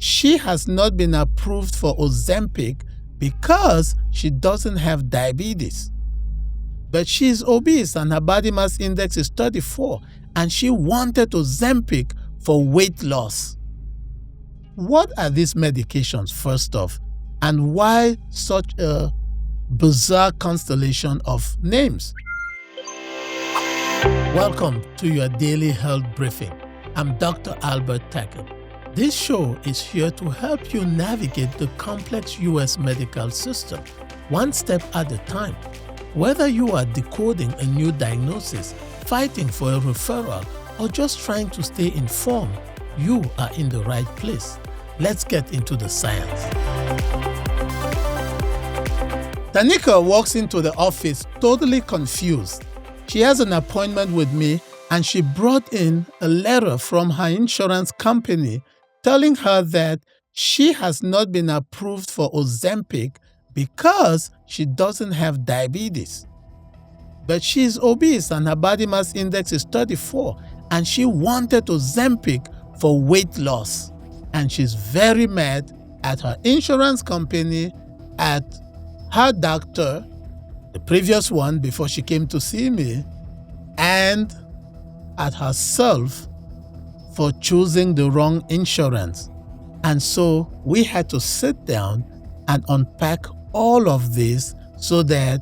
she has not been approved for Ozempic because she doesn't have diabetes. But she is obese and her body mass index is 34, and she wanted Ozempic for weight loss. What are these medications, first off, and why such a bizarre constellation of names? Welcome to your daily health briefing. I'm Dr. Albert Tackett. This show is here to help you navigate the complex U.S. medical system, one step at a time. Whether you are decoding a new diagnosis, fighting for a referral, or just trying to stay informed, you are in the right place. Let's get into the science. Tanika walks into the office totally confused. She has an appointment with me, and she brought in a letter from her insurance company telling her that she has not been approved for Ozempic because she doesn't have diabetes. But she is obese and her body mass index is 34, and she wanted Ozempic for weight loss. And she's very mad at her insurance company, at her doctor, the previous one before she came to see me, and at herself for choosing the wrong insurance. And so we had to sit down and unpack all of this so that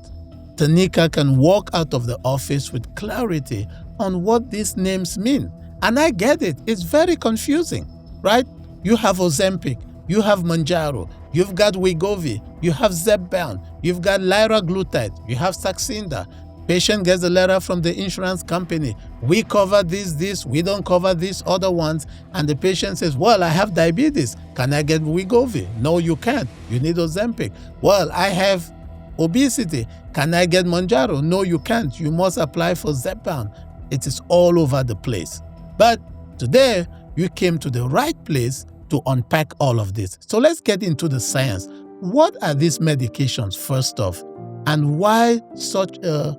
Tanika can walk out of the office with clarity on what these names mean. And I get it. It's very confusing, right? You have Ozempic, you have Mounjaro, you've got Wegovy, you have Zepbound, you've got liraglutide, you have Saxenda. Patient gets a letter from the insurance company. We cover this, we don't cover these other ones. And the patient says, well, I have diabetes. Can I get Wegovy? No, you can't. You need Ozempic. Well, I have obesity. Can I get Mounjaro? No, you can't. You must apply for Zepbound. It is all over the place. But today, you came to the right place to unpack all of this. So let's get into the science. What are these medications, first off, and why such a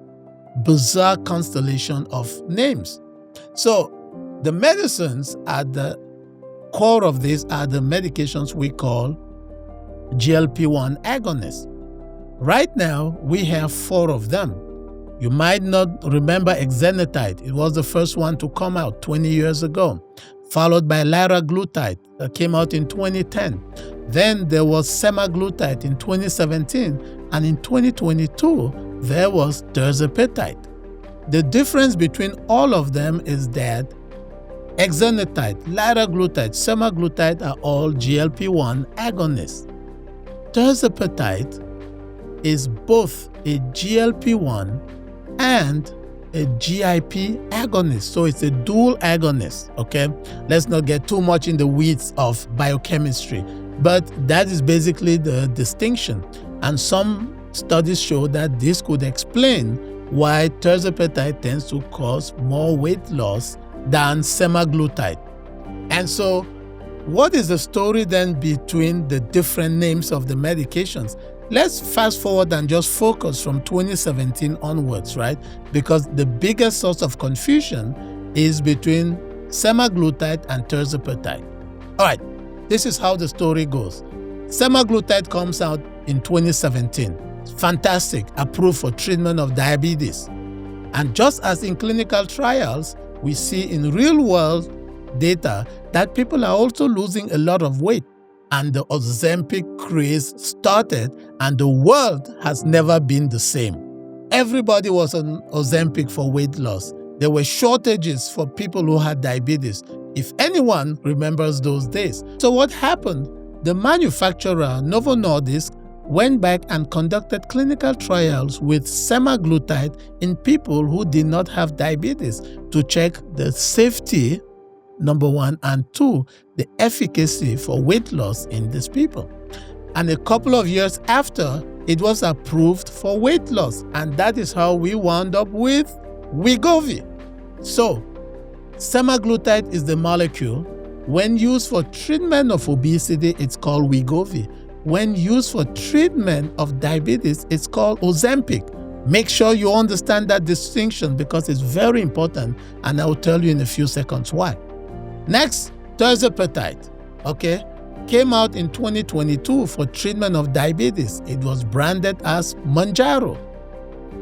bizarre constellation of names? So the medicines at the core of this are the medications we call GLP-1 agonists. Right now, we have 4 of them. You might not remember exenatide. It was the first one to come out 20 years ago, followed by liraglutide that came out in 2010. Then there was semaglutide in 2017, and in 2022, there was terzepatide. The difference between all of them is that exenatide, liraglutide, semaglutide are all GLP-1 agonists. Terzapatite is both a GLP-1 and a GIP agonist. So it's a dual agonist, okay? Let's not get too much in the weeds of biochemistry, but that is basically the distinction. And some studies show that this could explain why terzapatide tends to cause more weight loss than semaglutide. And so what is the story then between the different names of the medications? Let's fast forward and just focus from 2017 onwards, right? Because the biggest source of confusion is between semaglutide and terzapatide. All right, this is how the story goes. Semaglutide comes out in 2017. Fantastic, approved for treatment of diabetes. And just as in clinical trials, we see in real-world data that people are also losing a lot of weight. And the Ozempic craze started, and the world has never been the same. Everybody was on Ozempic for weight loss. There were shortages for people who had diabetes, if anyone remembers those days. So what happened? The manufacturer, Novo Nordisk, went back and conducted clinical trials with semaglutide in people who did not have diabetes to check the safety, number 1, and 2, the efficacy for weight loss in these people. And a couple of years after, it was approved for weight loss. And that is how we wound up with Wegovy. So, semaglutide is the molecule. When used for treatment of obesity, it's called Wegovy. When used for treatment of diabetes, it's called Ozempic. Make sure you understand that distinction because it's very important, and I'll tell you in a few seconds why. Next, terzepatide. Okay, came out in 2022 for treatment of diabetes. It was branded as Mounjaro.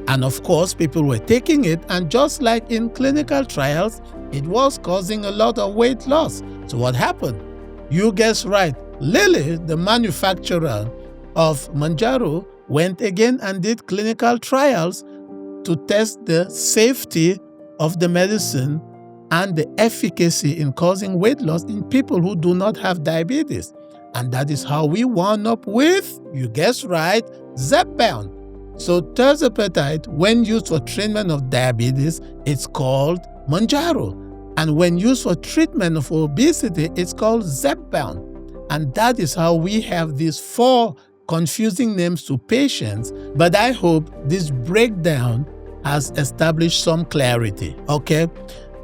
And of course, people were taking it, and just like in clinical trials, it was causing a lot of weight loss. So what happened? You guessed right. Lilly, the manufacturer of Mounjaro, went again and did clinical trials to test the safety of the medicine and the efficacy in causing weight loss in people who do not have diabetes. And that is how we wound up with, you guessed right, Zepbound. So terzapatide, when used for treatment of diabetes, it's called Mounjaro. And when used for treatment of obesity, it's called Zepbound. And that is how we have these 4 confusing names to patients. But I hope this breakdown has established some clarity, okay?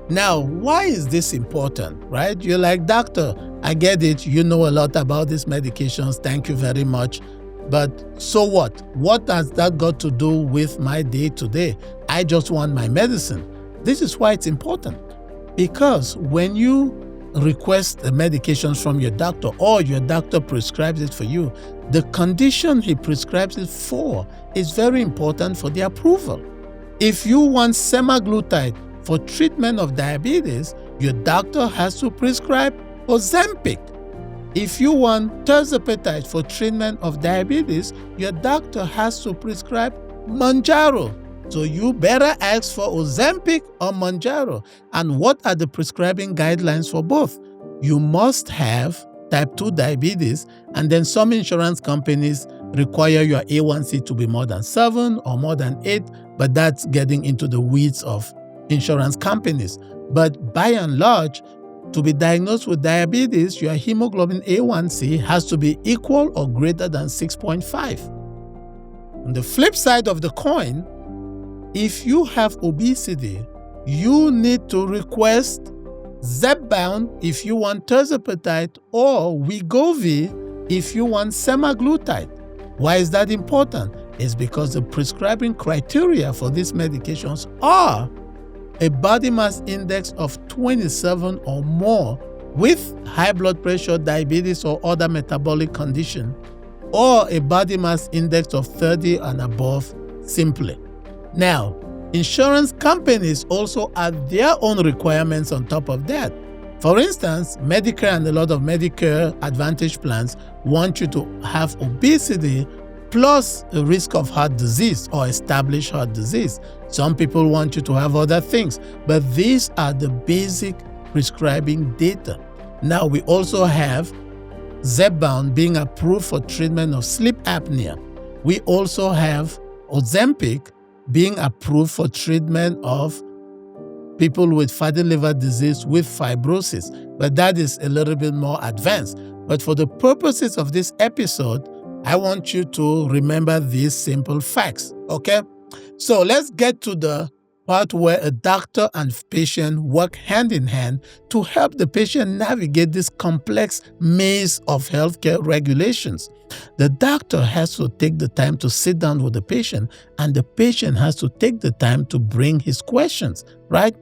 Now, why is this important, right? You're like, doctor, I get it. You know a lot about these medications. Thank you very much. But so what? What has that got to do with my day-to-day? I just want my medicine. This is why it's important. Because when you request the medications from your doctor or your doctor prescribes it for you, the condition he prescribes it for is very important for the approval. If you want semaglutide for treatment of diabetes, your doctor has to prescribe Ozempic. If you want terzepatide for treatment of diabetes, your doctor has to prescribe Mounjaro. So you better ask for Ozempic or Mounjaro. And what are the prescribing guidelines for both? You must have type 2 diabetes, and then some insurance companies require your A1C to be more than 7 or more than 8, but that's getting into the weeds of insurance companies. But by and large, to be diagnosed with diabetes, your hemoglobin A1C has to be equal or greater than 6.5. On the flip side of the coin, if you have obesity, you need to request Zepbound if you want terzapatide, or Wegovy if you want semaglutide. Why is that important? It's because the prescribing criteria for these medications are a body mass index of 27 or more with high blood pressure, diabetes, or other metabolic condition, or a body mass index of 30 and above simply. Now, insurance companies also add their own requirements on top of that. For instance, Medicare and a lot of Medicare Advantage plans want you to have obesity plus a risk of heart disease or established heart disease. Some people want you to have other things, but these are the basic prescribing data. Now, we also have Zepbound being approved for treatment of sleep apnea. We also have Ozempic being approved for treatment of people with fatty liver disease with fibrosis, but that is a little bit more advanced. But for the purposes of this episode, I want you to remember these simple facts, okay? So let's get to the part where a doctor and patient work hand in hand to help the patient navigate this complex maze of healthcare regulations. The doctor has to take the time to sit down with the patient, and the patient has to take the time to bring his questions, right?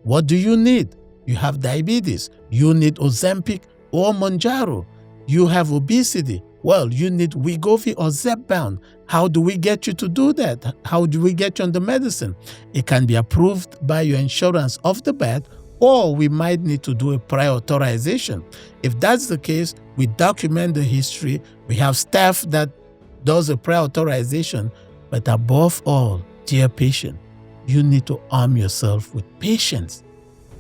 What do you need? You have diabetes. You need Ozempic or Mounjaro. You have obesity. Well, you need Wegovy or Zepbound. How do we get you to do that? How do we get you on the medicine? It can be approved by your insurance off the bat, or we might need to do a prior authorization. If that's the case, we document the history. We have staff that does a prior authorization. But above all, dear patient, you need to arm yourself with patience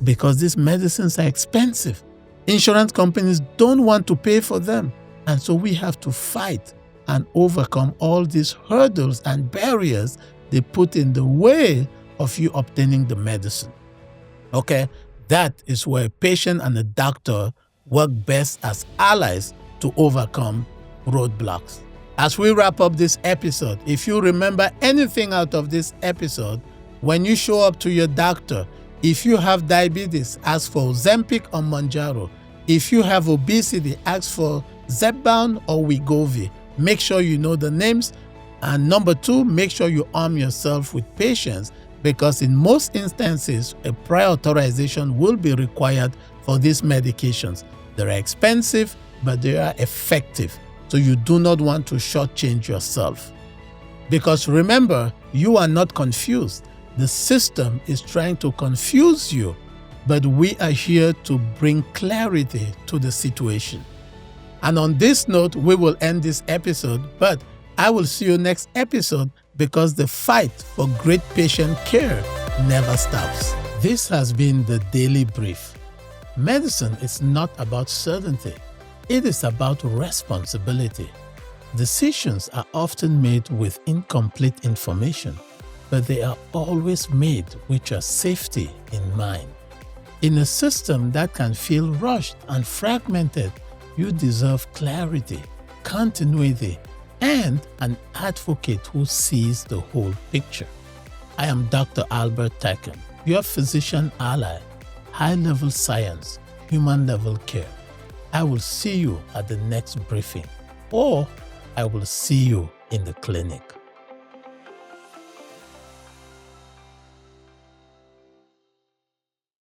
because these medicines are expensive. Insurance companies don't want to pay for them. And so we have to fight and overcome all these hurdles and barriers they put in the way of you obtaining the medicine. Okay, that is where a patient and a doctor work best as allies to overcome roadblocks. As we wrap up this episode, if you remember anything out of this episode, when you show up to your doctor, if you have diabetes, ask for Ozempic or Mounjaro. If you have obesity, ask for Zepbound or Wegovy. Make sure you know the names. And number 2, make sure you arm yourself with patience, because in most instances, a prior authorization will be required for these medications. They're expensive, but they are effective. So you do not want to shortchange yourself. Because remember, you are not confused. The system is trying to confuse you, but we are here to bring clarity to the situation. And on this note, we will end this episode, but I will see you next episode because the fight for great patient care never stops. This has been the Daily Brief. Medicine is not about certainty. It is about responsibility. Decisions are often made with incomplete information, but they are always made with your safety in mind. In a system that can feel rushed and fragmented, you deserve clarity, continuity, and an advocate who sees the whole picture. I am Dr. Albert Tacken, your physician ally, high-level science, human-level care. I will see you at the next briefing, or I will see you in the clinic.